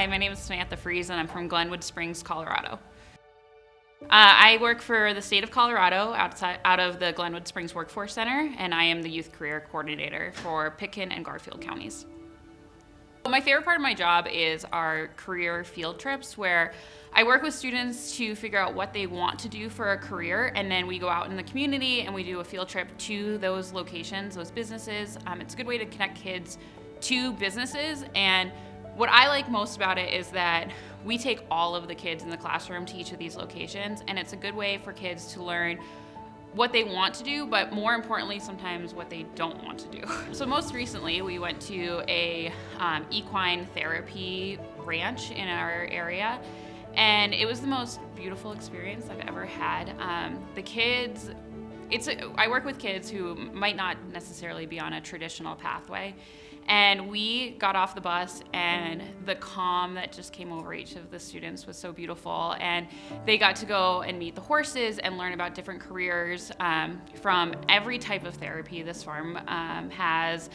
Hi, my name is Samantha Freese and I'm from Glenwood Springs, Colorado. I work for the state of Colorado out of the Glenwood Springs Workforce Center, and I am the Youth Career Coordinator for Pitkin and Garfield counties. My favorite part of my job is our career field trips, where I work with students to figure out what they want to do for a career, and then we go out in the community and we do a field trip to those locations, those businesses. It's a good way to connect kids to businesses, and what I like most about it is that we take all of the kids in the classroom to each of these locations, and it's a good way for kids to learn what they want to do, but more importantly, sometimes what they don't want to do. So most recently, we went to a equine therapy ranch in our area, and it was the most beautiful experience I've ever had. The kids, I work with kids who might not necessarily be on a traditional pathway, and we got off the bus and the calm that just came over each of the students was so beautiful, and they got to go and meet the horses and learn about different careers from every type of therapy. This farm has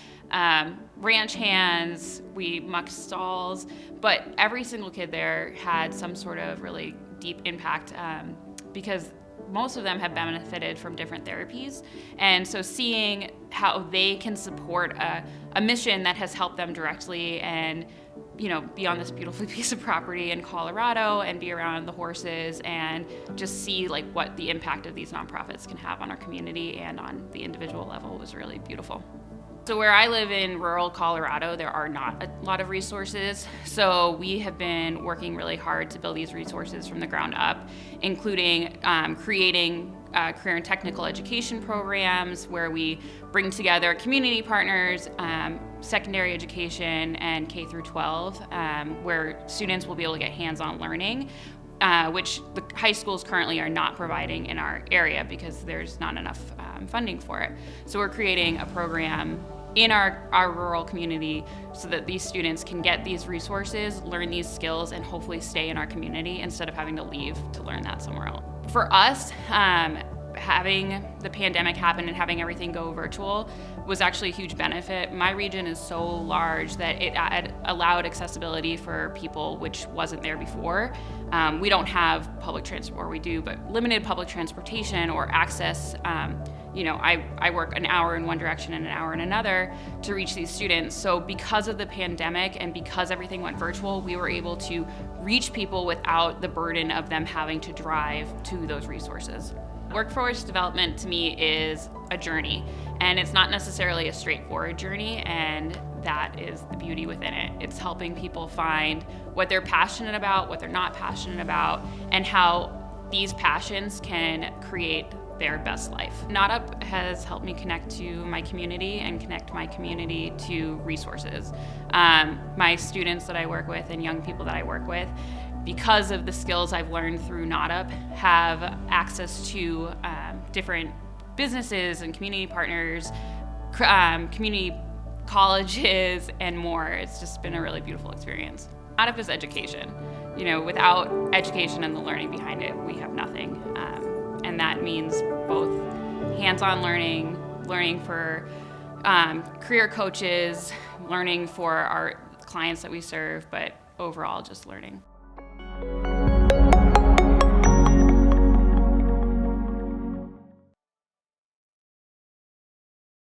ranch hands, we mucked stalls, but every single kid there had some sort of really deep impact because most of them have benefited from different therapies, and so seeing how they can support a mission that has helped them directly and be on this beautiful piece of property in Colorado and be around the horses and just see like what the impact of these nonprofits can have on our community and on the individual level was really beautiful. So where I live in rural Colorado, there are not a lot of resources. So we have been working really hard to build these resources from the ground up, including creating career and technical education programs where we bring together community partners, secondary education, and K through 12, where students will be able to get hands-on learning, which the high schools currently are not providing in our area because there's not enough funding for it. So we're creating a program in our rural community so that these students can get these resources, learn these skills, and hopefully stay in our community instead of having to leave to learn that somewhere else. For us, having the pandemic happen and having everything go virtual was actually a huge benefit. My region is so large that it allowed accessibility for people, which wasn't there before. We don't have public transport, or we do, but limited public transportation or access. I work an hour in one direction and an hour in another to reach these students. So because of the pandemic and because everything went virtual, we were able to reach people without the burden of them having to drive to those resources. Workforce development to me is a journey, and it's not necessarily a straightforward journey, and that is the beauty within it. It's helping people find what they're passionate about, what they're not passionate about, and how these passions can create their best life. NAWDP has helped me connect to my community and connect my community to resources. My students that I work with and young people that I work with, because of the skills I've learned through NAWDP, have access to different businesses and community partners, community colleges, and more. It's just been a really beautiful experience. NAWDP is education. Without education and the learning behind it, we have nothing. And that means both hands-on learning for career coaches, learning for our clients that we serve, but overall just learning.